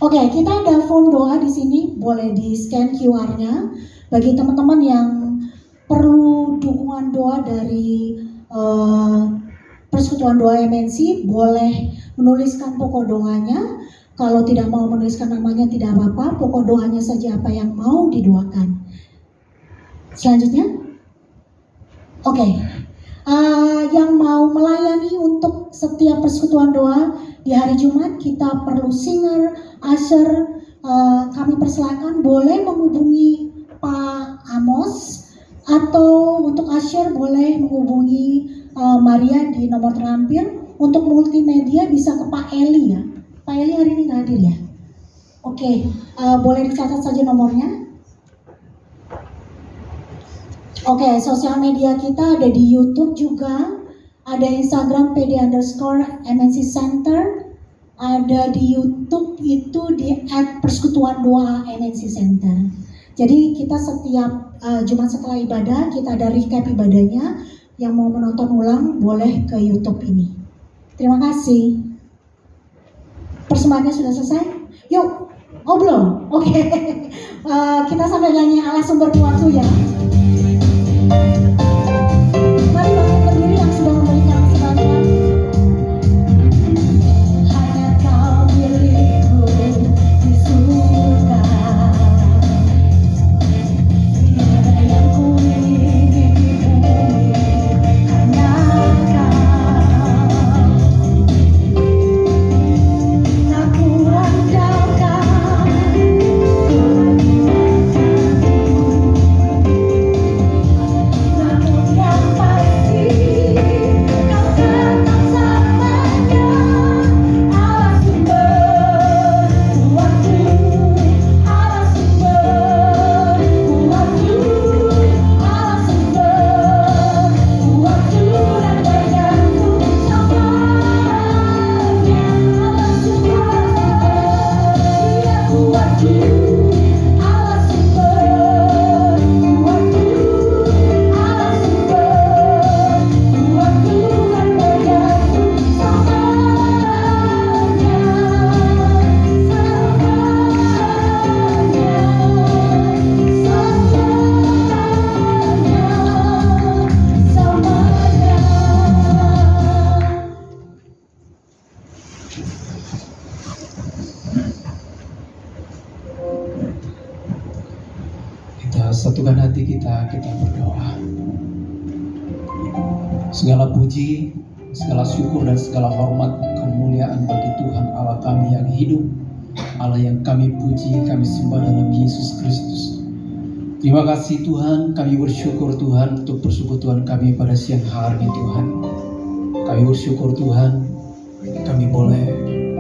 oke, kita ada form doa di sini, boleh di scan QR-nya. Bagi teman-teman yang perlu dukungan doa dari Persekutuan Doa MNC, boleh menuliskan pokok doanya. Kalau tidak mau menuliskan namanya tidak apa-apa, pokok doanya saja apa yang mau didoakan. Selanjutnya, oke, yang mau melayani untuk setiap persekutuan doa di hari Jumat, kita perlu singer, usher, kami persilakan boleh menghubungi Pak Amos, atau untuk usher boleh menghubungi Maria di nomor terlampir. Untuk multimedia bisa ke Pak Eli ya. Pak Eli hari ini nggak hadir ya? Oke, boleh dicatat saja nomornya. Oke, sosial media kita ada di YouTube juga, ada Instagram PD_MNC Center, ada di YouTube itu di @persekutuan doa MNC Center. Jadi kita setiap Jumat setelah ibadah kita ada recap ibadahnya. Yang mau menonton ulang boleh ke YouTube ini. Terima kasih. Persembahannya sudah selesai? Yuk, oh belum? Oke. Kita sambil nyanyi Allah Sumber Waktu ya. Mari bangun berdiri yang sudah memberikan sebanyak. Hanya kau milikku di surga. Tiada yang kuingin di bumi, hanya kau. Tak kuandalkan namun yang pasti kau tetap selamanya Allah sumber waktu, Allah sumber waktu, Allah sumber waktu dan bagianku semuanya. Allah sumber waktu, Allah sumber waktu, Allah sumber waktu dan bagianku semuanya, semuanya. Kita satukan hati kita berdoa. Segala puji, segala syukur dan segala hormat kemuliaan bagi Tuhan Allah kami yang hidup, Allah yang kami puji, kami sembah dalam Yesus Kristus. Terima kasih Tuhan, kami bersyukur Tuhan untuk persekutuan kami pada siang hari Tuhan. Kami bersyukur Tuhan, kami boleh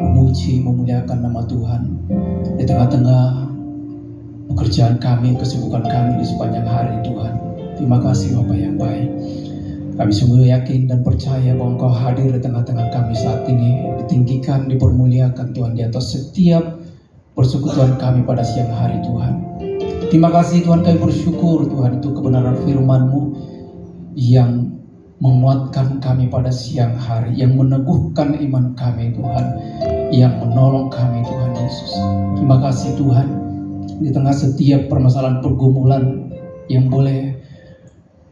memuji, memuliakan nama Tuhan di tengah-tengah pekerjaan kami, kesibukan kami di sepanjang hari Tuhan. Terima kasih Bapa yang baik. Kami sungguh yakin dan percaya bahwa Engkau hadir di tengah-tengah kami saat ini, ditinggikan, dipermuliakan Tuhan di atas setiap persekutuan kami pada siang hari Tuhan. Terima kasih Tuhan, kami bersyukur Tuhan untuk kebenaran firman-Mu yang menguatkan kami pada siang hari, yang meneguhkan iman kami Tuhan, yang menolong kami Tuhan Yesus. Terima kasih Tuhan, di tengah setiap permasalahan pergumulan yang boleh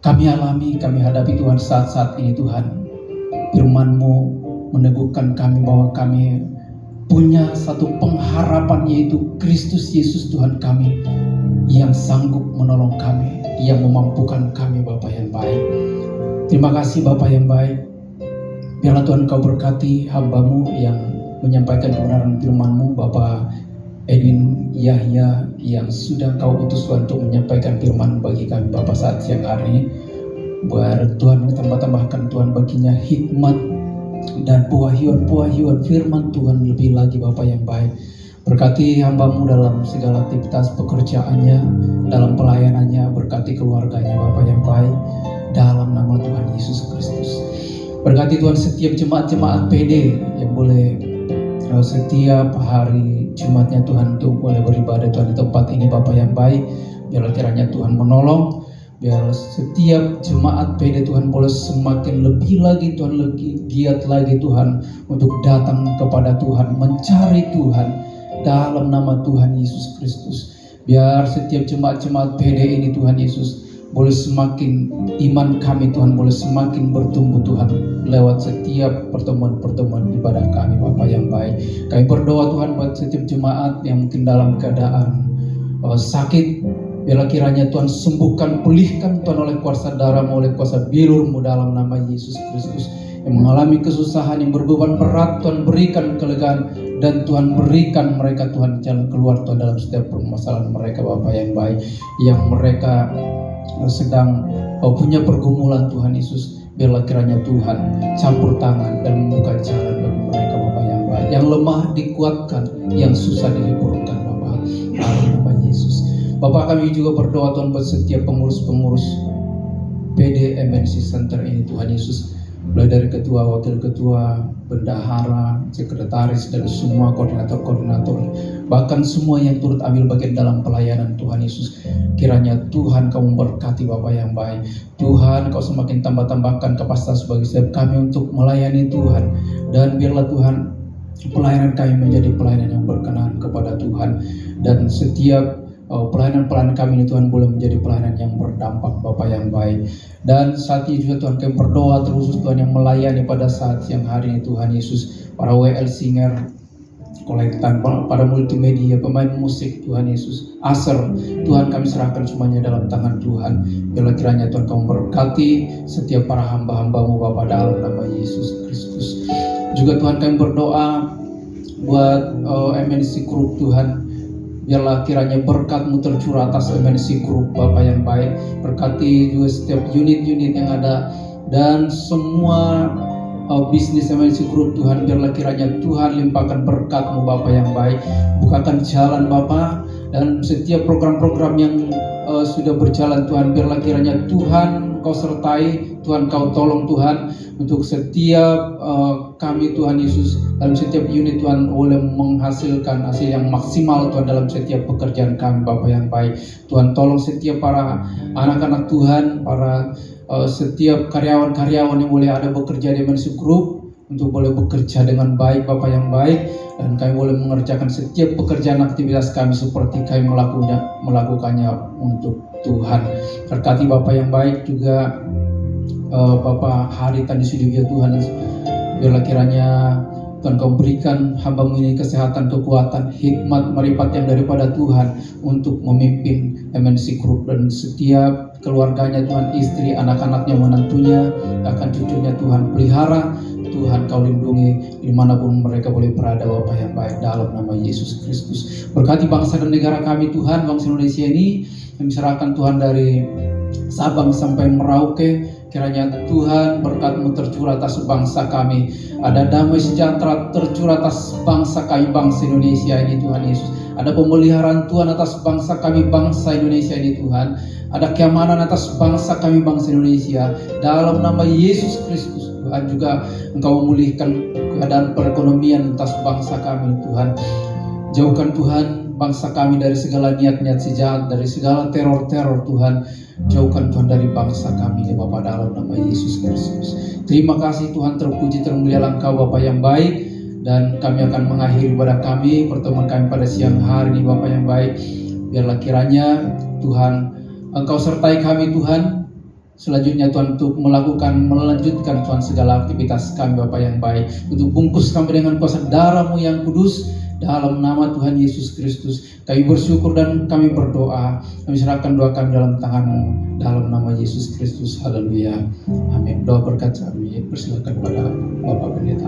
kami alami, kami hadapi Tuhan saat-saat ini Tuhan, firman-Mu meneguhkan kami bahwa kami punya satu pengharapan, yaitu Kristus Yesus Tuhan kami, yang sanggup menolong kami, yang memampukan kami Bapa yang baik. Terima kasih Bapa yang baik. Biarlah Tuhan Kau berkati hamba-Mu yang menyampaikan kebenaran firman-Mu, Bapak Edwin Yahya, yang sudah Kau utus Tuhan untuk menyampaikan firman bagi kami Bapa saat siang hari ini. Biar Tuhan tambah-tambahkan Tuhan baginya hikmat dan pewahyuan firman Tuhan lebih lagi Bapa yang baik. Berkati hamba-Mu dalam segala aktivitas pekerjaannya, dalam pelayanannya, berkati keluarganya Bapa yang baik, dalam nama Tuhan Yesus Kristus. Berkati Tuhan setiap jemaat-jemaat PD yang boleh setiap hari Jumatnya Tuhan untuk boleh beribadah Tuhan di tempat ini Bapa yang baik. Biarlah kiranya Tuhan menolong, biar setiap jemaat PD Tuhan boleh semakin lebih lagi Tuhan, lebih giat lagi Tuhan untuk datang kepada Tuhan, mencari Tuhan dalam nama Tuhan Yesus Kristus. Biar setiap jemaat-jemaat PD ini Tuhan Yesus boleh semakin, iman kami Tuhan boleh semakin bertumbuh Tuhan lewat setiap pertemuan-pertemuan ibadah kami Bapa yang baik. Kami berdoa Tuhan buat setiap jemaat yang mungkin dalam keadaan sakit, biarlah kiranya Tuhan sembuhkan, pulihkan Tuhan oleh kuasa darah-Mu, oleh kuasa bilur-Mu dalam nama Yesus Kristus. Yang mengalami kesusahan, yang berbeban berat, Tuhan berikan kelegaan, dan Tuhan berikan mereka Tuhan jalan keluar Tuhan dalam setiap permasalahan mereka Bapa yang baik. Yang mereka sedang punya pergumulan Tuhan Yesus, biarlah kiranya Tuhan campur tangan dan membuka jalan bagi mereka Bapa yang baik. Yang lemah dikuatkan, yang susah dihiburkan Bapa, dalam nama Yesus. Bapa, kami juga berdoa Tuhan buat setiap pengurus-pengurus PD MNC Center ini Tuhan Yesus, mulai dari ketua, wakil ketua, bendahara, sekretaris, dan semua koordinator-koordinator, bahkan semua yang turut ambil bagian dalam pelayanan Tuhan Yesus. Kiranya Tuhan Kau memberkati Bapa yang baik. Tuhan Kau semakin tambah-tambahkan kapasitas bagi setiap kami untuk melayani Tuhan, dan biarlah Tuhan pelayanan kami menjadi pelayanan yang berkenan kepada Tuhan, dan setiap pelayanan-pelayanan kami ini Tuhan boleh menjadi pelayanan yang berdampak Bapa yang baik. Dan saat ini juga Tuhan kami berdoa terus Tuhan yang melayani pada saat siang hari ini Tuhan Yesus, para WL singer, kolektan, para multimedia, pemain musik Tuhan Yesus, aser, Tuhan kami serahkan semuanya dalam tangan Tuhan. Biarlah kiranya Tuhan Kau memberkati setiap para hamba-hamba-Mu Bapa dalam nama Yesus Kristus. Juga Tuhan kami berdoa buat MNC Group Tuhan. Biarlah kiranya berkat-Mu tercurah atas MNC Group Bapa yang baik. Berkati juga setiap unit-unit yang ada dan semua bisnis MNC Group Tuhan. Biarlah kiranya Tuhan limpahkan berkat-Mu Bapa yang baik. Bukakan jalan Bapa, dan setiap program-program yang sudah berjalan Tuhan, biarlah kiranya Tuhan Kau sertai, Tuhan Kau tolong Tuhan, untuk setiap kami Tuhan Yesus dalam setiap unit Tuhan boleh menghasilkan hasil yang maksimal Tuhan dalam setiap pekerjaan kami Bapa yang baik. Tuhan tolong setiap para anak-anak Tuhan, para setiap karyawan-karyawan yang boleh ada bekerja di MNC Group, untuk boleh bekerja dengan baik Bapa yang baik, dan kami boleh mengerjakan setiap pekerjaan aktivitas kami seperti kami melakukannya untuk Tuhan. Berkati Bapa yang baik juga Bapak Haritan di studio Tuhan. Biarlah kiranya Tuhan Kau berikan hamba-Mu ini kesehatan, kekuatan, hikmat, marifat yang daripada Tuhan untuk memimpin MNC Group, dan setiap keluarganya Tuhan, istri, anak-anaknya, menantunya, bahkan cucunya Tuhan pelihara. Tuhan Kau lindungi dimanapun mereka boleh berada Bapa yang baik dalam nama Yesus Kristus. Berkati bangsa dan negara kami Tuhan, bangsa Indonesia ini, kami serahkan Tuhan dari Sabang sampai Merauke. Kiranya Tuhan berkat-Mu tercurah atas bangsa kami. Ada damai sejahtera tercurah atas bangsa kami, bangsa Indonesia ini Tuhan Yesus. Ada pemeliharaan Tuhan atas bangsa kami, bangsa Indonesia ini Tuhan. Ada keamanan atas bangsa kami, bangsa Indonesia. Dalam nama Yesus Kristus Tuhan, juga Engkau memulihkan keadaan perekonomian atas bangsa kami Tuhan. Jauhkan Tuhan bangsa kami dari segala niat-niat si jahat, dari segala teror-teror Tuhan. Jauhkan Tuhan dari bangsa kami di Bapa dalam nama Yesus Kristus. Terima kasih Tuhan, terpuji termulialah Engkau Bapa yang baik. Dan kami akan mengakhiri ibadah kami, pertemuan kami pada siang hari ini Bapa yang baik. Biarlah kiranya Tuhan Engkau sertai kami Tuhan. Selanjutnya Tuhan untuk melanjutkan Tuhan segala aktivitas kami Bapa yang baik. Untuk bungkus kami dengan kuasa darah-Mu yang kudus. Dalam nama Tuhan Yesus Kristus kami bersyukur dan kami berdoa. Kami serahkan doa kami dalam tangan-Mu. Dalam nama Yesus Kristus. Haleluya. Amin. Doa berkat kami persilakan pada Bapak Pendeta.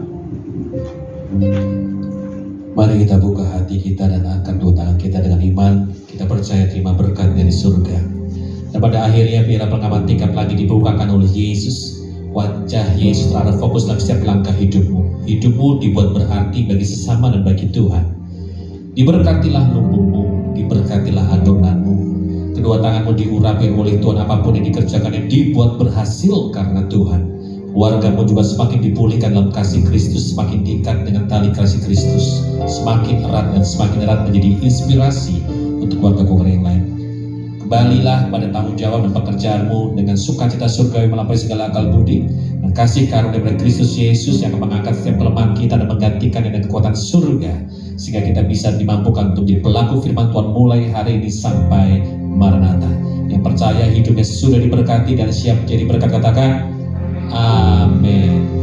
Mari kita buka hati kita dan angkat dua tangan kita dengan iman. Kita percaya terima berkat dari surga. Dan pada akhirnya biarlah pengaman tingkat lagi dibukakan oleh Yesus. Wajah Yesus terhadap fokus dalam setiap langkah hidupmu. Hidupmu dibuat berarti bagi sesama dan bagi Tuhan. Diberkatilah lumbungmu, diberkatilah adonanmu. Kedua tanganmu diurapi oleh Tuhan, apapun yang dikerjakan yang dibuat berhasil karena Tuhan. Wargamu juga semakin dipulihkan dalam kasih Kristus, semakin diikat dengan tali kasih Kristus, semakin erat dan semakin erat menjadi inspirasi untuk keluarga-keluarga yang lain. Kembalilah pada tanggung jawab dan pekerjaanmu dengan sukacita surgawi melampaui segala akal budi dan kasih karunia dari Kristus Yesus yang akan mengangkat setiap kelemahan kita dan menggantikan dengan kekuatan surga sehingga kita bisa dimampukan untuk menjadi pelaku firman Tuhan mulai hari ini sampai Maranatha. Yang percaya hidupnya sudah diberkati dan siap jadi berkat, katakan amin.